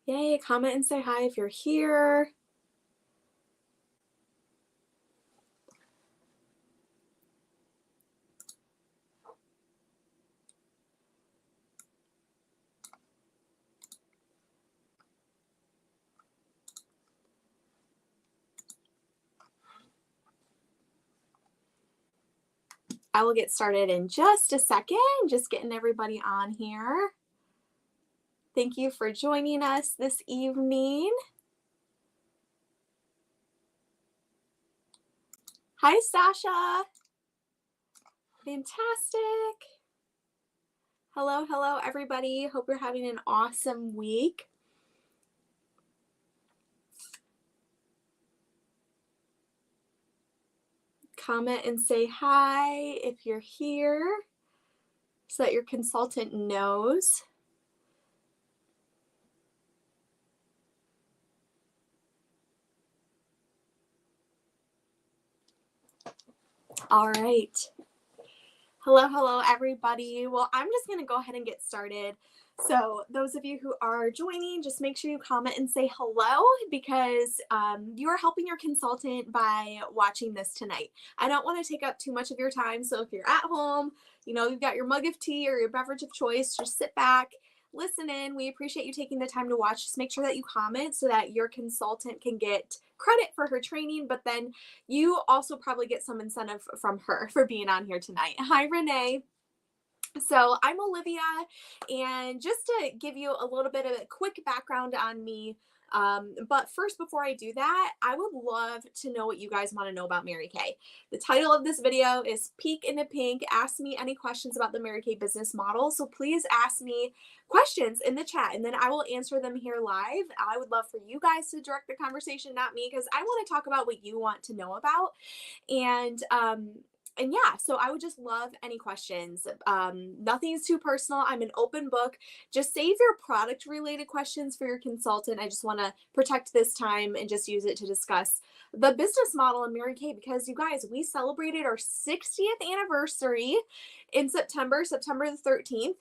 Yay, comment and say hi if you're here. I will get started in just a second, just getting everybody on here. Thank you for joining us this evening. Hi, Sasha. Fantastic. Hello, everybody. Hope you're having an awesome week. Comment and say hi if you're here so that your consultant knows. All right. Hello, everybody. Well, I'm just going to go ahead and get started. So those of you who are joining, just make sure you comment and say hello because you are helping your consultant by watching this tonight. I don't want to take up too much of your time. So if you're at home, you've got your mug of tea or your beverage of choice, just sit back, listen in. We appreciate you taking the time to watch. Just make sure that you comment so that your consultant can get credit for her training, but then you also probably get some incentive from her for being on here tonight. Hi, Renee. So I'm Olivia, and just to give you a little bit of a quick background on me, but first, before I do that, I would love to know what you guys want to know about Mary Kay. The title of this video is Peek into Pink. Ask me any questions about the Mary Kay business model. So please ask me questions in the chat, and then I will answer them here live. I would love for you guys to direct the conversation, not me, because I want to talk about what you want to know about. And yeah, so I would just love any questions. Nothing's too personal. I'm an open book. Just save your product related questions for your consultant. I just want to protect this time and just use it to discuss the business model in Mary Kay, because you guys, we celebrated our 60th anniversary in September the 13th.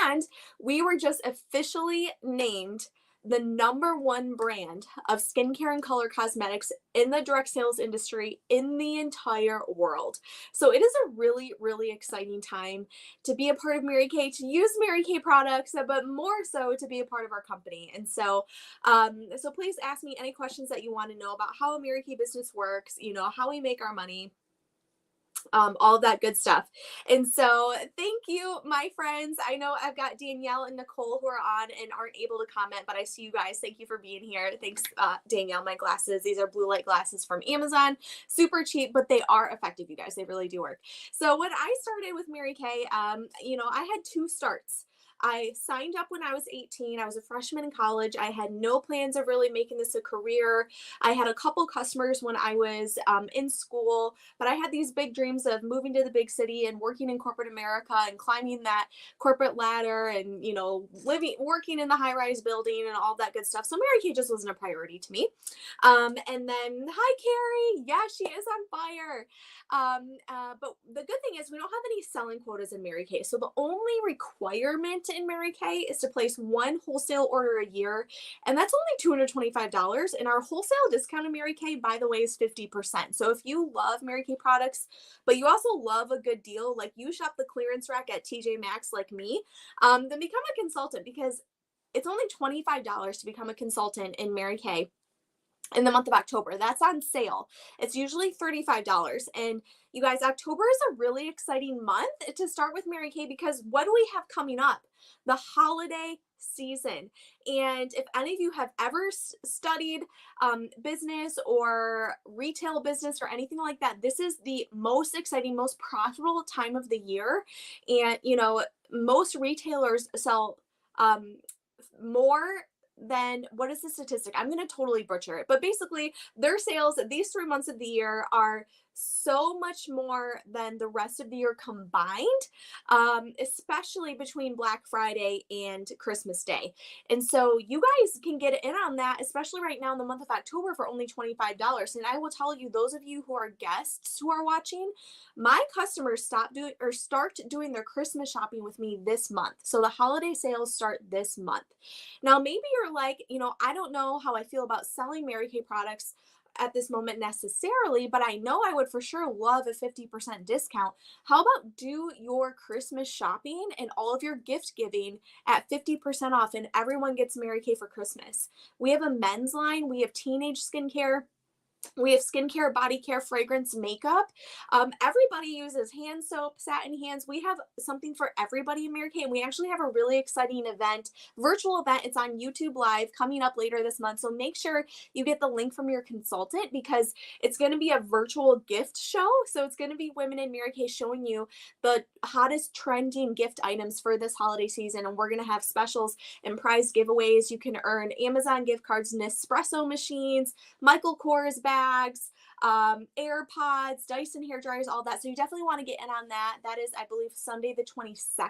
And we were just officially named the #1 brand of skincare and color cosmetics in the direct sales industry in the entire world. So it is a really, really exciting time to be a part of Mary Kay, to use Mary Kay products, but more so to be a part of our company. And so, so please ask me any questions that you want to know about how a Mary Kay business works, how we make our money. All of that good stuff. And so thank you, my friends. I know I've got Danielle and Nicole who are on and aren't able to comment, but I see you guys. Thank you for being here. Thanks, Danielle. My glasses, these are blue light glasses from Amazon. Super cheap, but they are effective, you guys. They really do work. So when I started with Mary Kay, I had 2 starts. I signed up when I was 18. I was a freshman in college. I had no plans of really making this a career. I had a couple customers when I was in school, but I had these big dreams of moving to the big city and working in corporate America and climbing that corporate ladder and, working in the high-rise building and all that good stuff. So Mary Kay just wasn't a priority to me. And then, hi, Carrie. Yeah, she is on fire. But the good thing is we don't have any selling quotas in Mary Kay. So the only requirement in Mary Kay is to place 1 wholesale order a year, and that's only $225. And our wholesale discount in Mary Kay, by the way, is 50%. So if you love Mary Kay products, but you also love a good deal, like you shop the clearance rack at TJ Maxx like me, then become a consultant, because it's only $25 to become a consultant in Mary Kay in the month of October. That's on sale. It's usually $35. And you guys, October is a really exciting month to start with Mary Kay, because what do we have coming up? The holiday season. And if any of you have ever studied business or retail business or anything like that, this is the most exciting, most profitable time of the year. And, most retailers sell more than, what is the statistic? I'm going to totally butcher it, but basically their sales these 3 months of the year are so much more than the rest of the year combined, especially between Black Friday and Christmas Day. And so you guys can get in on that, especially right now in the month of October for only $25. And I will tell you, those of you who are guests who are watching, my customers start doing their Christmas shopping with me this month. So the holiday sales start this month. Now, maybe you're like, I don't know how I feel about selling Mary Kay products at this moment necessarily, but I know I would for sure love a 50% discount. How about do your Christmas shopping and all of your gift giving at 50% off, and everyone gets Mary Kay for Christmas? We have a men's line, we have teenage skincare, we have skincare, body care, fragrance, makeup. Everybody uses hand soap, satin hands. We have something for everybody in Mary Kay. And we actually have a really exciting event, virtual event. It's on YouTube Live coming up later this month. So make sure you get the link from your consultant, because it's going to be a virtual gift show. So it's going to be women in Mary Kay showing you the hottest trending gift items for this holiday season. And we're going to have specials and prize giveaways. You can earn Amazon gift cards, Nespresso machines, Michael Kors bags, AirPods, Dyson hair dryers, all that. So you definitely want to get in on that. That is, I believe, Sunday the 22nd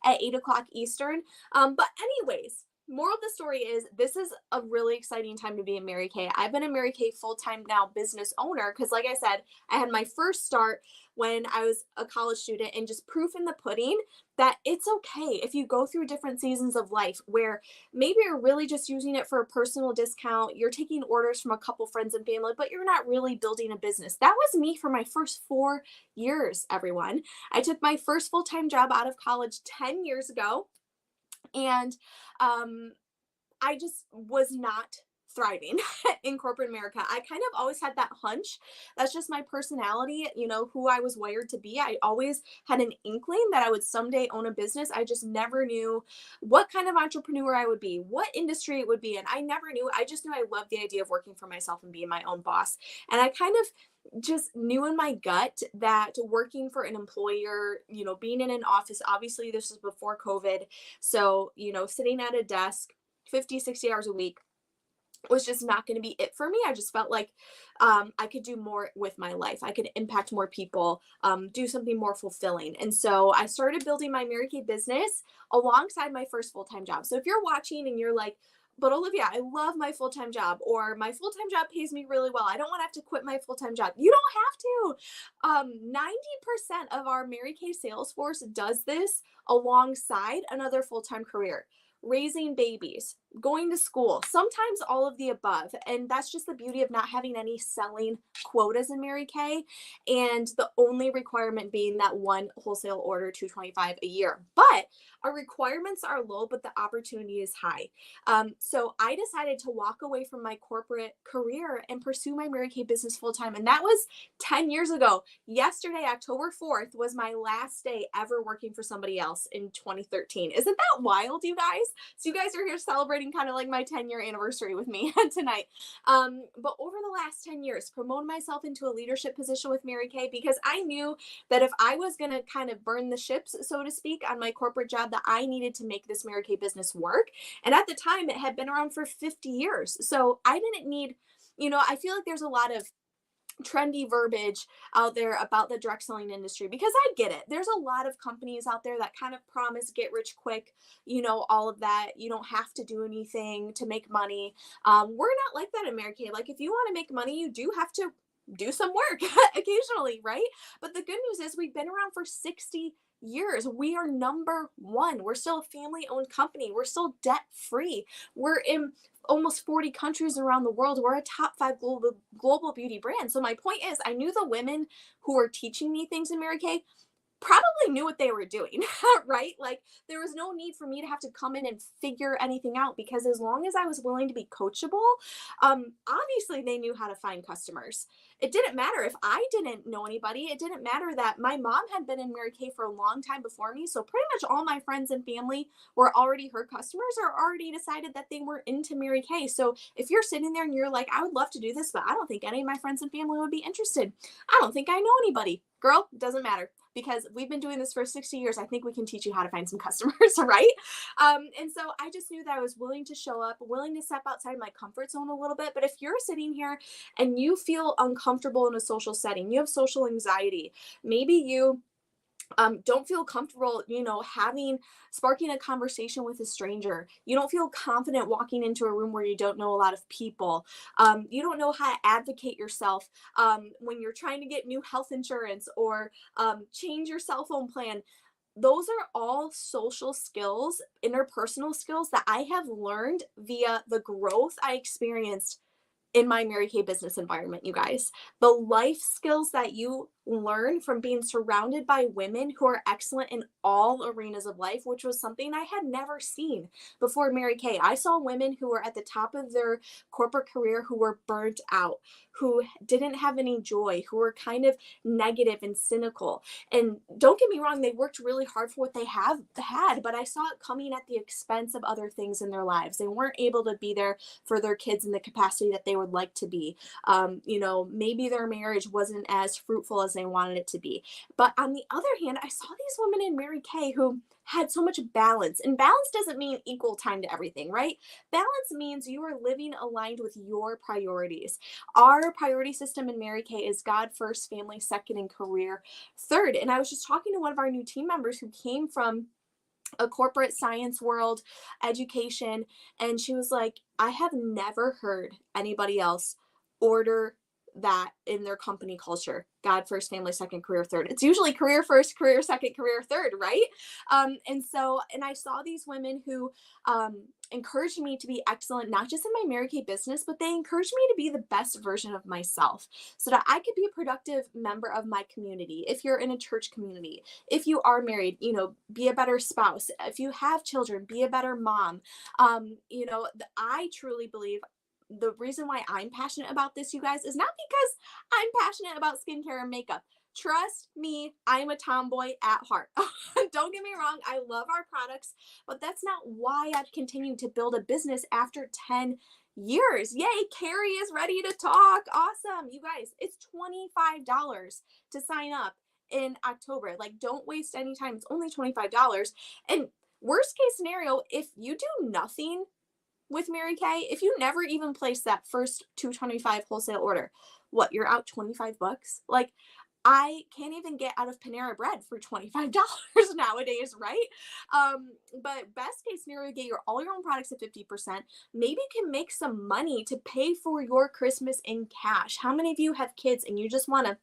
at 8 o'clock Eastern. But anyways, moral of the story is this is a really exciting time to be a Mary Kay. I've been a Mary Kay full-time now business owner because, like I said, I had my first start when I was a college student, and just proof in the pudding that it's okay if you go through different seasons of life where maybe you're really just using it for a personal discount, you're taking orders from a couple friends and family, but you're not really building a business. That was me for my first 4 years, everyone. I took my first full-time job out of college 10 years ago, and I just was not thriving in corporate America. I kind of always had that hunch. That's just my personality, who I was wired to be. I always had an inkling that I would someday own a business. I just never knew what kind of entrepreneur I would be, what industry it would be in. I never knew. I just knew I loved the idea of working for myself and being my own boss. And I kind of just knew in my gut that working for an employer, being in an office, obviously this was before COVID. So, sitting at a desk 50, 60 hours a week was just not going to be it for me. I just felt like I could do more with my life. I could impact more people, do something more fulfilling. And so I started building my Mary Kay business alongside my first full-time job. So if you're watching and you're like, but Olivia, I love my full-time job, or my full-time job pays me really well, I don't want to have to quit my full-time job. You don't have to. 90% of our Mary Kay sales force does this alongside another full-time career. Raising babies, going to school, sometimes all of the above. And that's just the beauty of not having any selling quotas in Mary Kay, and the only requirement being that one wholesale order, $225 a year. But our requirements are low, but the opportunity is high. So I decided to walk away from my corporate career and pursue my Mary Kay business full time. And that was 10 years ago. Yesterday, October 4th, was my last day ever working for somebody else in 2013. Isn't that wild, you guys? So you guys are here celebrating kind of like my 10-year anniversary with me tonight. But over the last 10 years, promoted myself into a leadership position with Mary Kay, because I knew that if I was going to kind of burn the ships, so to speak, on my corporate job, that I needed to make this Mary Kay business work. And at the time, it had been around for 50 years. So I didn't need, I feel like there's a lot of trendy verbiage out there about the direct selling industry, because I get it. There's a lot of companies out there that kind of promise get rich quick, all of that. You don't have to do anything to make money. We're not like that in Mary Kay. Like, if you want to make money, you do have to do some work occasionally, right? But the good news is we've been around for 60 years. We are number one. We're still a family owned company. We're still debt free. We're in almost 40 countries around the world. We're a top 5 global beauty brand. So my point is, I knew the women who were teaching me things in Mary Kay probably knew what they were doing, right? Like, there was no need for me to have to come in and figure anything out, because as long as I was willing to be coachable, obviously they knew how to find customers. It didn't matter if I didn't know anybody. It didn't matter that my mom had been in Mary Kay for a long time before me. So pretty much all my friends and family were already her customers, or already decided that they were into Mary Kay. So if you're sitting there and you're like, I would love to do this, but I don't think any of my friends and family would be interested, I don't think I know anybody. Girl, doesn't matter. because we've been doing this for 60 years. I think we can teach you how to find some customers, right? And so I just knew that I was willing to show up, willing to step outside my comfort zone a little bit. But if you're sitting here and you feel uncomfortable in a social setting, you have social anxiety, maybe you don't feel comfortable, sparking a conversation with a stranger. You don't feel confident walking into a room where you don't know a lot of people. You don't know how to advocate yourself when you're trying to get new health insurance or change your cell phone plan. Those are all social skills, interpersonal skills that I have learned via the growth I experienced in my Mary Kay business environment, you guys. The life skills that you learn from being surrounded by women who are excellent in all arenas of life, which was something I had never seen before Mary Kay. I saw women who were at the top of their corporate career who were burnt out, who didn't have any joy, who were kind of negative and cynical. And don't get me wrong, they worked really hard for what they have had, but I saw it coming at the expense of other things in their lives. They weren't able to be there for their kids in the capacity that they would like to be. Maybe their marriage wasn't as fruitful as they wanted it to be. But on the other hand, I saw these women in Mary Kay who had so much balance. And balance doesn't mean equal time to everything, right? Balance means you are living aligned with your priorities. Our priority system in Mary Kay is God first, family second, and career third. And I was just talking to one of our new team members who came from a corporate science world, education, and she was like, I have never heard anybody else order that in their company culture. God first, family second, career third. It's usually career first, career second, career third, right? And I saw these women who encouraged me to be excellent, not just in my Mary Kay business, but they encouraged me to be the best version of myself so that I could be a productive member of my community. If you're in a church community, if you are married, be a better spouse. If you have children, be a better mom. I truly believe the reason why I'm passionate about this, you guys, is not because I'm passionate about skincare and makeup. Trust me, I'm a tomboy at heart. Don't get me wrong, I love our products, but that's not why I've continued to build a business after 10 years. Yay, Carrie is ready to talk. Awesome. You guys, it's $25 to sign up in October. Like, don't waste any time. It's only $25. And worst case scenario, if you do nothing with Mary Kay, if you never even place that first 225 wholesale order, what, you're out 25 bucks? Like, I can't even get out of Panera Bread for $25 nowadays, right? But best case scenario, get all your own products at 50%. Maybe you can make some money to pay for your Christmas in cash. How many of you have kids and you just want to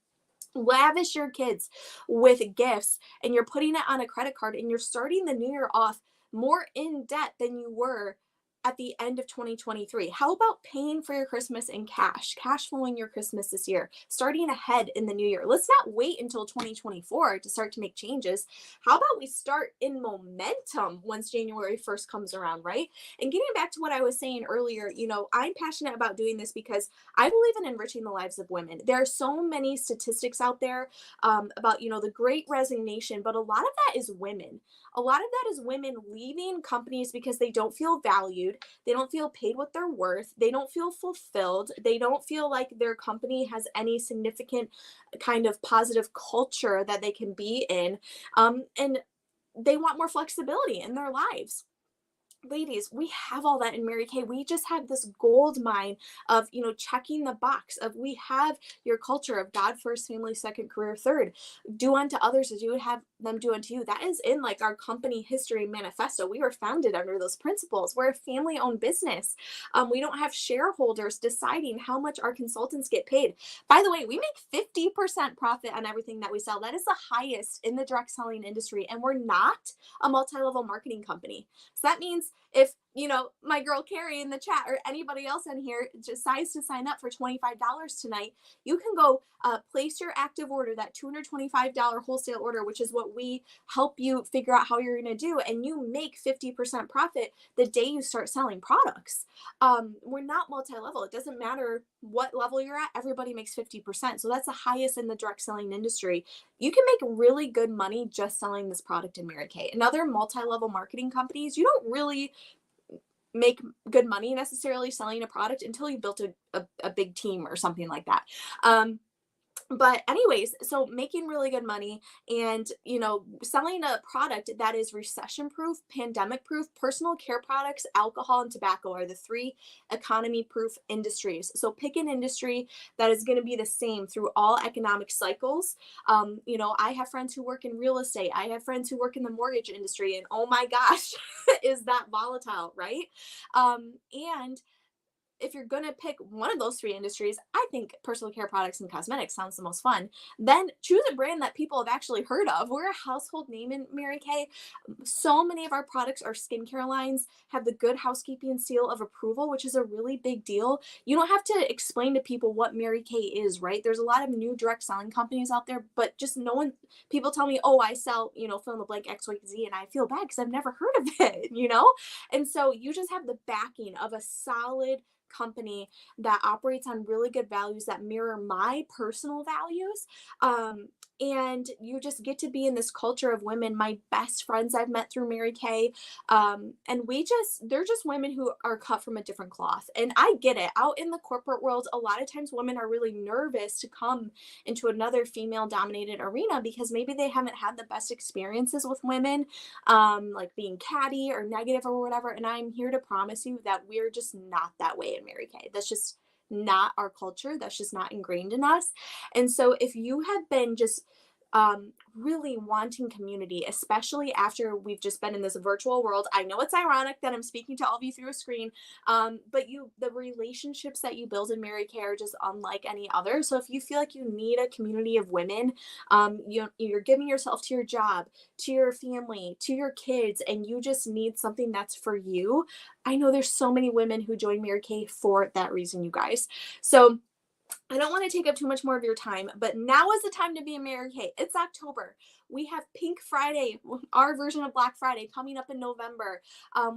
lavish your kids with gifts and you're putting it on a credit card and you're starting the new year off more in debt than you were at the end of 2023? How about paying for your Christmas in cash flowing your Christmas this year, starting ahead in the new year? Let's not wait until 2024 to start to make changes. How about we start in momentum once January 1st comes around, right? And getting back to what I was saying earlier, I'm passionate about doing this because I believe in enriching the lives of women. There are so many statistics out there about, the great resignation, but a lot of that is women. A lot of that is women leaving companies because they don't feel valued. They don't feel paid what they're worth. They don't feel fulfilled. They don't feel like their company has any significant kind of positive culture that they can be in. And they want more flexibility in their lives. Ladies, we have all that in Mary Kay. We just have this gold mine of, checking the box of, we have your culture of God first, family second, career third. Do unto others as you would have them do unto you. That is in like our company history manifesto. We were founded under those principles. We're a family owned business. We don't have shareholders deciding how much our consultants get paid. By the way, we make 50% profit on everything that we sell. That is the highest in the direct selling industry. And we're not a multi-level marketing company. So that means if, my girl Carrie in the chat or anybody else in here decides to sign up for $25 tonight, you can go place your active order, that $225 wholesale order, which is what we help you figure out how you're going to do. And you make 50% profit the day you start selling products. We're not multi-level. It doesn't matter what level you're at. Everybody makes 50%. So that's the highest in the direct selling industry. You can make really good money just selling this product in Mary Kay. And other multi-level marketing companies, you don't really make good money necessarily selling a product until you built a big team or something like that. But anyways, so making really good money and, selling a product that is recession proof, pandemic proof. Personal care products, alcohol, and tobacco are the three economy proof industries. So pick an industry that is going to be the same through all economic cycles. I have friends who work in real estate. I have friends who work in the mortgage industry, and oh my gosh, is that volatile, right? And if you're going to pick one of those three industries, I think personal care products and cosmetics sounds the most fun. Then choose a brand that people have actually heard of. We're a household name in Mary Kay. So many of our products, our skincare lines, have the Good Housekeeping seal of approval, which is a really big deal. You don't have to explain to people what Mary Kay is, right? There's a lot of new direct selling companies out there, but just no one, people tell me, oh, I sell, fill in the blank XYZ, and I feel bad because I've never heard of it. And so you just have the backing of a solid company that operates on really good values that mirror my personal values. And you just get to be in this culture of women, my best friends I've met through Mary Kay. And they're just women who are cut from a different cloth. And I get it. Out in the corporate world, a lot of times women are really nervous to come into another female dominated arena because maybe they haven't had the best experiences with women, like being catty or negative or whatever. And I'm here to promise you that we're just not that way in Mary Kay. That's just not our culture. That's just not ingrained in us. And so if you have been just really wanting community, especially after we've just been in this virtual world. I know it's ironic that I'm speaking to all of you through a screen, but the relationships that you build in Mary Kay are just unlike any other. So if you feel like you need a community of women, you're giving yourself to your job, to your family, to your kids, and you just need something that's for you. I know there's so many women who join Mary Kay for that reason, you guys. So I don't want to take up too much more of your time, but now is the time to be a Mary Kay. It's October. We have Pink Friday, our version of Black Friday, coming up in November.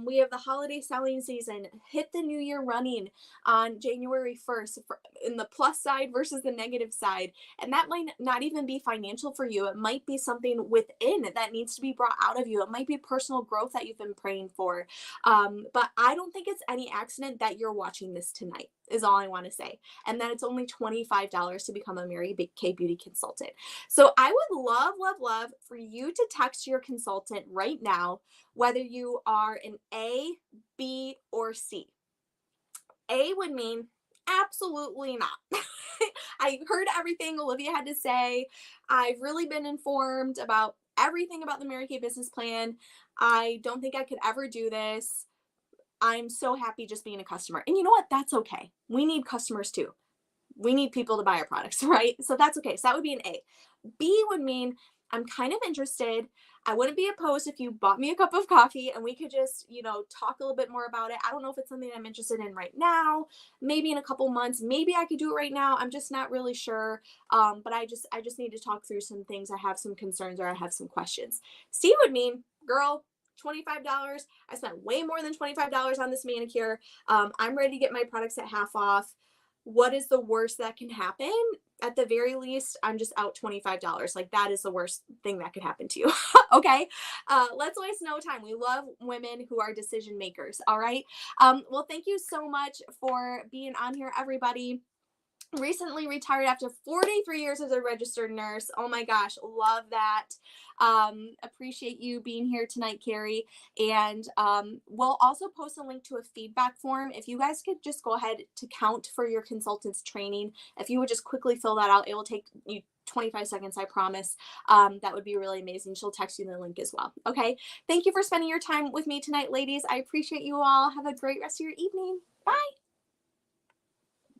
We have the holiday selling season. Hit the new year running on January 1st in the plus side versus the negative side. And that might not even be financial for you. It might be something within that needs to be brought out of you. It might be personal growth that you've been praying for. But I don't think it's any accident that you're watching this tonight, is all I want to say. And then it's only $25 to become a Mary Kay Beauty consultant. So I would love, love, love for you to text your consultant right now, whether you are an A, B, or C. A would mean absolutely not. I heard everything Olivia had to say. I've really been informed about everything about the Mary Kay business plan. I don't think I could ever do this. I'm so happy just being a customer. And you know what? That's okay. We need customers too. We need people to buy our products, right? So that's okay. So that would be an A. B would mean I'm kind of interested. I wouldn't be opposed if you bought me a cup of coffee and we could just, talk a little bit more about it. I don't know if it's something I'm interested in right now, maybe in a couple months, maybe I could do it right now. I'm just not really sure. But I just need to talk through some things. I have some concerns or I have some questions. C would mean, girl, $25. I spent way more than $25 on this manicure. I'm ready to get my products at half off. What is the worst that can happen? At the very least, I'm just out $25. Like, that is the worst thing that could happen to you. Okay. Let's waste no time. We love women who are decision makers. All right. Well, thank you so much for being on here, everybody. Recently retired after 43 years as a registered nurse. Oh my gosh, love that. Appreciate you being here tonight, Carrie. And we'll also post a link to a feedback form. If you guys could just go ahead to count for your consultant's training, if you would just quickly fill that out, it will take you 25 seconds, I promise. That would be really amazing. She'll text you the link as well. Okay. Thank you for spending your time with me tonight, ladies. I appreciate you all. Have a great rest of your evening. Bye.